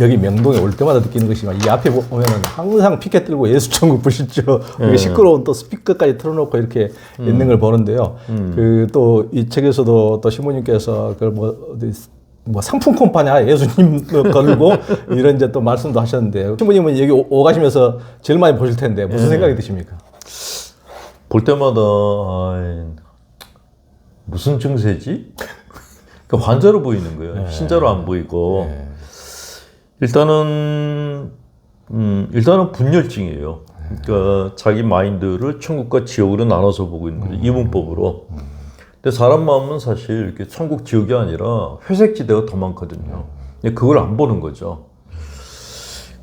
여기 명동에 올 때마다 느끼는 것이지만 이 앞에 보면은 항상 피켓 들고 예수천국 부시죠. 시끄러운 또 스피커까지 틀어놓고 이렇게 있는 걸 보는데요. 그 또 이 책에서도 또 신부님께서 그걸 뭐 상품권 파냐 예수님 걸고 이런 이제 또 말씀도 하셨는데 신부님은 여기 오가시면서 제일 많이 보실 텐데 무슨 생각이 드십니까? 볼 때마다 무슨 증세지? 그러니까 환자로 보이는 거예요. 신자로 안 보이고. 일단은 분열증이에요. 그러니까 자기 마인드를 천국과 지옥으로 나눠서 보고 있는 거죠. 이분법으로. 근데 사람 마음은 사실 이렇게 천국 지옥이 아니라 회색지대가 더 많거든요. 그걸 안 보는 거죠.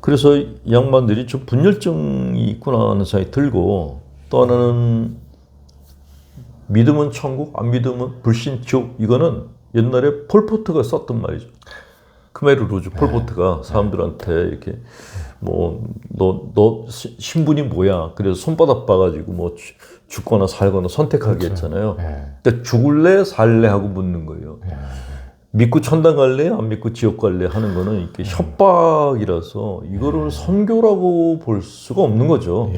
그래서 이 양반들이 좀 분열증이 있구나 하는 생각이 들고, 또 하나는 믿으면 천국, 안 믿으면 불신 지옥. 이거는 옛날에 폴포트가 썼던 말이죠. 크메르 루즈 폴포트가 사람들한테 이렇게 너 신분이 뭐야? 그래서 손바닥 봐가지고 뭐 죽거나 살거나 선택하게 했잖아요. 그러니까 죽을래 살래 하고 묻는 거예요. 믿고 천당 갈래 안 믿고 지옥 갈래 하는 거는 이렇게 협박이라서 이거를 선교라고 볼 수가 없는 거죠.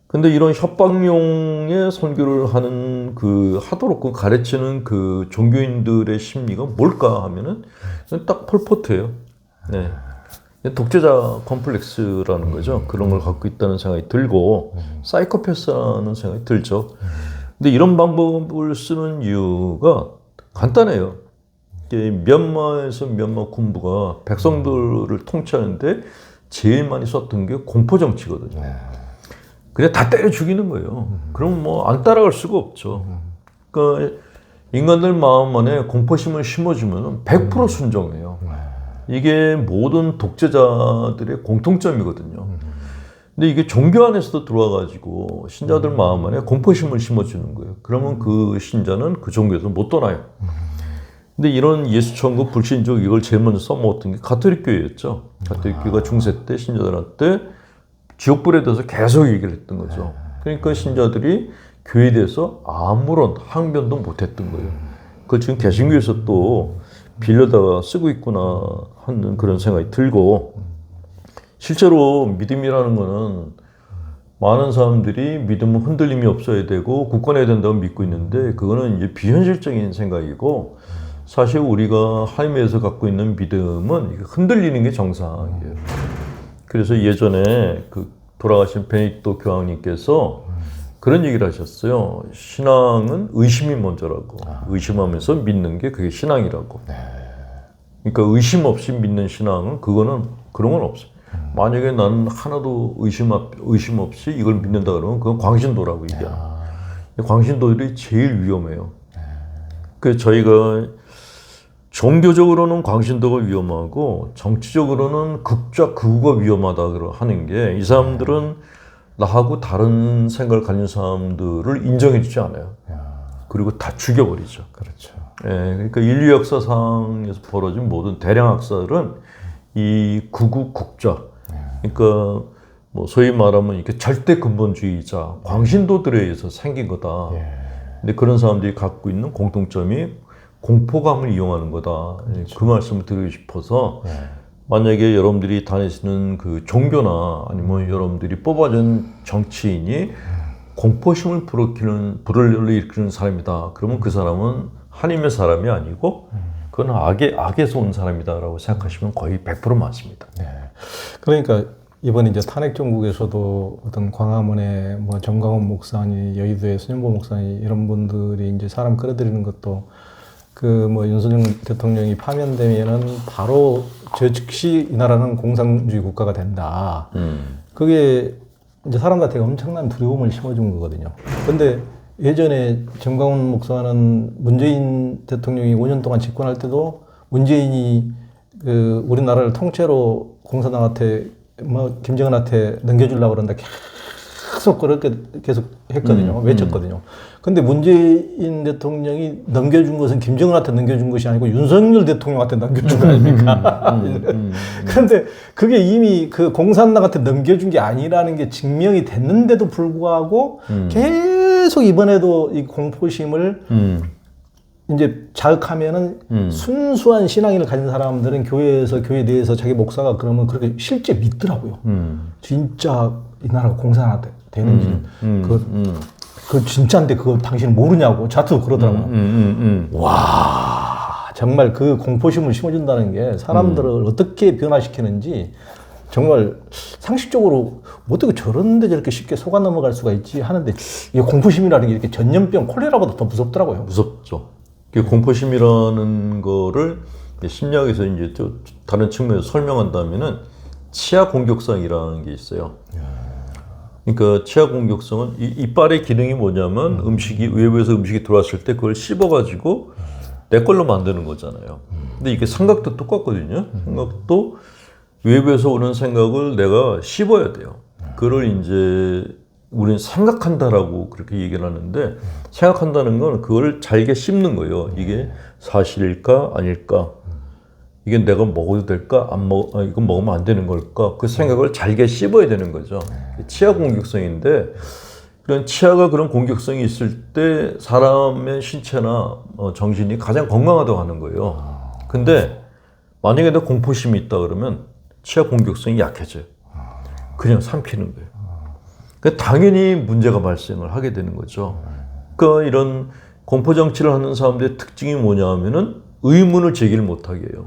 근데 이런 협박용의 선교를 하는 하도록 가르치는 그 종교인들의 심리가 뭘까 하면은 딱 폴포트예요. 네. 독재자 컴플렉스라는 거죠. 그런 걸 갖고 있다는 생각이 들고 사이코패스라는 생각이 들죠. 근데 이런 방법을 쓰는 이유가 간단해요. 미얀마에서 미얀마 군부가 백성들을 통치하는데 제일 많이 썼던 게 공포 정치거든요. 그냥 다 때려 죽이는 거예요. 그럼 뭐 안 따라갈 수가 없죠. 그러니까 인간들 마음 안에 공포심을 심어주면 100% 순종해요. 이게 모든 독재자들의 공통점이거든요. 근데 이게 종교 안에서도 들어와가지고 신자들 마음 안에 공포심을 심어주는 거예요. 그러면 그 신자는 그 종교에서 못 떠나요. 근데 이런 예수천국, 불신족 이걸 제일 먼저 써먹었던 게 가톨릭 교회였죠. 가톨릭 교회가 중세 때 신자들한테 지옥불에 대해서 계속 얘기를 했던 거죠. 그러니까 신자들이 교회에 대해서 아무런 항변도 못했던 거예요. 그걸 지금 개신교에서 또 빌려다가 쓰고 있구나 하는 그런 생각이 들고, 실제로 믿음이라는 거는 많은 사람들이 믿음은 흔들림이 없어야 되고 굳건해야 된다고 믿고 있는데, 그거는 이제 비현실적인 생각이고, 사실 우리가 하나님에서 갖고 있는 믿음은 흔들리는 게 정상이에요. 그래서 예전에 돌아가신 베네딕토 교황님께서 그런 얘기를 하셨어요. 신앙은 의심이 먼저라고. 의심하면서 믿는 게 그게 신앙이라고. 그러니까 의심 없이 믿는 신앙은 그런 건 없어요. 만약에 나는 하나도 의심 없이 이걸 믿는다 그러면 그건 광신도라고 얘기해요. 광신도들이 제일 위험해요. 그래서 저희가 종교적으로는 광신도가 위험하고 정치적으로는 극좌 극우가 위험하다 하는 게, 이 사람들은 나하고 다른 생각을 가진 사람들을 인정해주지 않아요. 그리고 다 죽여버리죠. 그렇죠. 그러니까 인류 역사상에서 벌어진 모든 대량 학살은 이 극우 극좌, 그러니까 뭐 소위 말하면 이렇게 절대 근본주의자 광신도들에 의해서 생긴 거다. 근데 그런 사람들이 갖고 있는 공통점이 공포감을 이용하는 거다. 그렇죠. 그 말씀을 드리고 싶어서, 만약에 여러분들이 다니시는 그 종교나 아니면 여러분들이 뽑아준 정치인이 공포심을 불러일으키는 사람이다. 그러면 그 사람은 하나님의 사람이 아니고 그건 악에서 온 사람이다라고 생각하시면 거의 100% 맞습니다. 그러니까 이번에 이제 탄핵 정국에서도 어떤 광화문에 뭐 정광훈 목사니, 여의도의 손현보 목사니 이런 분들이 이제 사람 끌어들이는 것도 뭐 윤석열 대통령이 파면되면은 바로 즉시 이 나라는 공산주의 국가가 된다. 그게 이제 사람들한테 엄청난 두려움을 심어준 거거든요. 근데 예전에 정광훈 목사는 문재인 대통령이 5년 동안 집권할 때도 문재인이 우리나라를 통째로 공산당한테 김정은한테 넘겨주려고 그런다 계속 그렇게 계속 했거든요. 외쳤거든요. 근데 문재인 대통령이 넘겨준 것은 김정은한테 넘겨준 것이 아니고 윤석열 대통령한테 넘겨준 거 아닙니까? 그런데 그게 이미 그 공산당한테 넘겨준 게 아니라는 게 증명이 됐는데도 불구하고 계속 이번에도 이 공포심을 이제 자극하면은 순수한 신앙인을 가진 사람들은 교회에서 교회 내에서 자기 목사가 그러면 그렇게 실제 믿더라고요. 진짜 이 나라가 공산화 되는지 그 진짜인데 그거 당신 모르냐고 저한테도 그러더라고요. 와 정말 그 공포심을 심어준다는 게 사람들을 어떻게 변화시키는지 정말 상식적으로 어떻게 저런데 저렇게 쉽게 속아 넘어갈 수가 있지 하는데 이게 공포심이라는 게 이렇게 전염병 콜레라보다 더 무섭더라고요. 무섭죠. 공포심이라는 거를 심리학에서 이제 또 다른 측면에서 설명한다면은 치아 공격성이라는 게 있어요. 그러니까 치아 공격성은 이빨의 기능이 뭐냐면 음식이 외부에서 음식이 들어왔을 때 그걸 씹어가지고 내 걸로 만드는 거잖아요. 근데 이게 생각도 똑같거든요. 생각도 외부에서 오는 생각을 내가 씹어야 돼요. 그걸 이제 우리는 생각한다라고 그렇게 얘기를 하는데 생각한다는 건 그걸 잘게 씹는 거예요. 이게 사실일까 아닐까? 이게 내가 먹어도 될까? 이건 먹으면 안 되는 걸까? 그 생각을 잘게 씹어야 되는 거죠. 치아 공격성인데 그런 치아가 그런 공격성이 있을 때 사람의 신체나 정신이 가장 건강하다고 하는 거예요. 근데 만약에 내가 공포심이 있다 그러면 치아 공격성이 약해져요. 그냥 삼키는 거예요. 그러니까 당연히 문제가 발생을 하게 되는 거죠. 그러니까 이런 공포정치를 하는 사람들의 특징이 뭐냐 하면은 의문을 제기를 못하게 해요.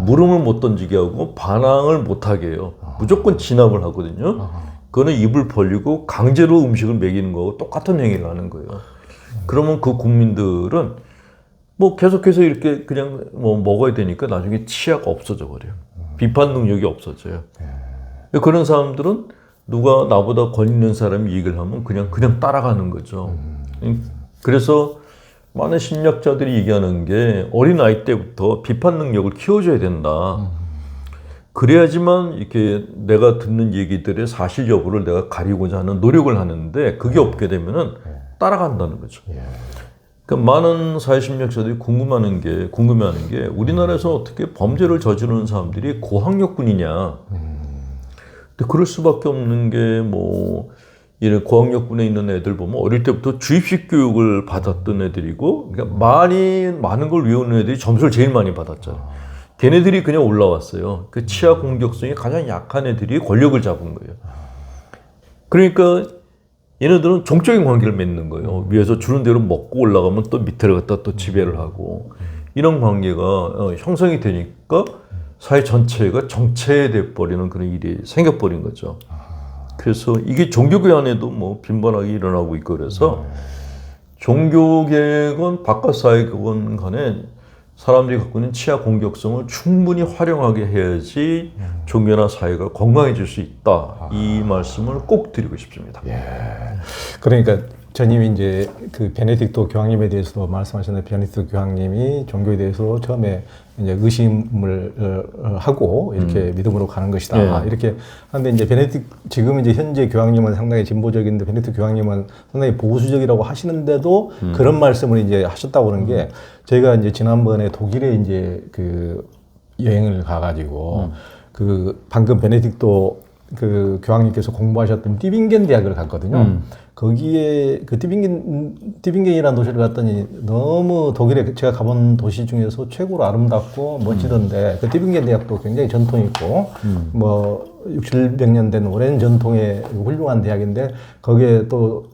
물음을 못 던지게 하고 반항을 못하게 해요. 무조건 진압을 하거든요. 그거는 입을 벌리고 강제로 음식을 먹이는 거하고 똑같은 행위를 하는 거예요. 그러면 그 국민들은 뭐 계속해서 이렇게 그냥 뭐 먹어야 되니까 나중에 치아가 없어져 버려요. 비판 능력이 없어져요. 그런 사람들은 누가 나보다 권위 있는 사람이 얘기를 하면 그냥 따라가는 거죠. 그래서 많은 심리학자들이 얘기하는 게 어린아이 때부터 비판 능력을 키워줘야 된다. 그래야지만 이렇게 내가 듣는 얘기들의 사실 여부를 내가 가리고자 하는 노력을 하는데 그게 없게 되면은 따라간다는 거죠. 그러니까 많은 사회심리학자들이 궁금해하는 게 우리나라에서 어떻게 범죄를 저지르는 사람들이 고학력군이냐. 근데 그럴 수밖에 없는 게 뭐 이런 고학력군에 있는 애들 보면 어릴 때부터 주입식 교육을 받았던 애들이고, 그러니까 많은 걸 외우는 애들이 점수를 제일 많이 받았잖아요. 걔네들이 그냥 올라왔어요. 그 치아 공격성이 가장 약한 애들이 권력을 잡은 거예요. 그러니까 얘네들은 종적인 관계를 맺는 거예요. 위에서 주는 대로 먹고 올라가면 또 밑에를 갖다 또 지배를 하고, 이런 관계가 형성이 되니까 사회 전체가 정체돼 버리는 그런 일이 생겨버린 거죠. 그래서 이게 종교계 안에도 뭐 빈번하게 일어나고 있고, 그래서 종교계건 바깥 사회건 간에 사람들이 갖고 있는 치아 공격성을 충분히 활용하게 해야지 종교나 사회가 건강해질 수 있다. 이 말씀을 꼭 드리고 싶습니다. 그러니까 전님이 이제 그 베네딕토 교황님에 대해서도 말씀하셨는데, 베네딕토 교황님이 종교에 대해서 처음에 이제 의심을 하고 이렇게 믿음으로 가는 것이다. 이렇게 하는데, 이제 지금 이제 현재 교황님은 상당히 진보적인데 베네딕토 교황님은 상당히 보수적이라고 하시는데도 그런 말씀을 이제 하셨다고 그러는 게, 저희가 이제 지난번에 독일에 이제 그 여행을 가가지고 그 방금 베네딕토 그 교황님께서 공부하셨던 띠빙겐 대학을 갔거든요. 거기에 그 띠빙겐이라는 도시를 갔더니 너무 독일에 제가 가본 도시 중에서 최고로 아름답고 멋지던데, 그 띠빙겐 대학도 굉장히 전통이 있고 뭐 600년 된 오랜 전통의 훌륭한 대학인데, 거기에 또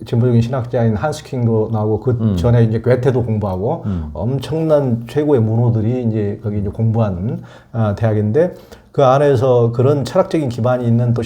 진보적인 신학자인 한스킹도 나오고 그 전에 이제 괴테도 공부하고 엄청난 최고의 문호들이 이제 거기 이제 공부한 대학인데, 그 안에서 그런 철학적인 기반이 있는 또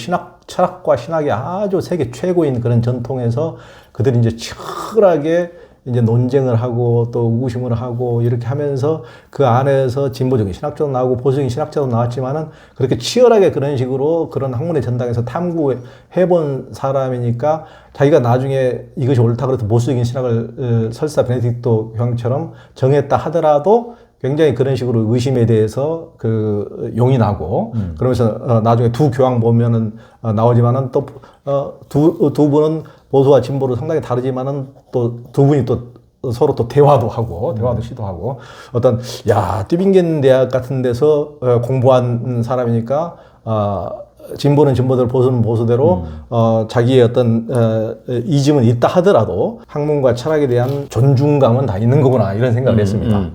철학과 신학이 아주 세계 최고인 그런 전통에서 그들이 이제 치열하게 이제 논쟁을 하고 또 우구심을 하고 이렇게 하면서 그 안에서 진보적인 신학자도 나오고 보수적인 신학자도 나왔지만은 그렇게 치열하게 그런 식으로 그런 학문의 전당에서 탐구해본 사람이니까 자기가 나중에 이것이 옳다 그래도 보수적인 신학을 설사 베네딕토 교황처럼 정했다 하더라도 굉장히 그런 식으로 의심에 대해서 그 용인하고 그러면서 나중에 두 교황 보면은 나오지만은 또 두 분은 보수와 진보로 상당히 다르지만은 또 두 분이 또 서로 또 대화도 시도하고 띠빙겐 대학 같은 데서 공부한 사람이니까 진보는 진보대로 보수는 보수대로 자기의 어떤 이즘은 있다 하더라도 학문과 철학에 대한 존중감은 다 있는 거구나 이런 생각을 했습니다.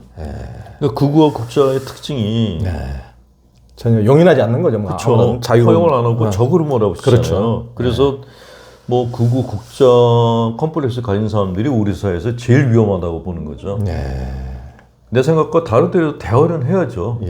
그러니까 극우와 국자의 특징이 전혀 용인하지 않는 거죠. 뭐 아무런 자유 허용을 안 하고 적으로 뭐라고 쓰잖아요. 그렇죠. 그래서 뭐 극우 국자 컴플렉스 가진 사람들이 우리 사회에서 제일 위험하다고 보는 거죠. 내 생각과 다르더라도 대화는 해야죠.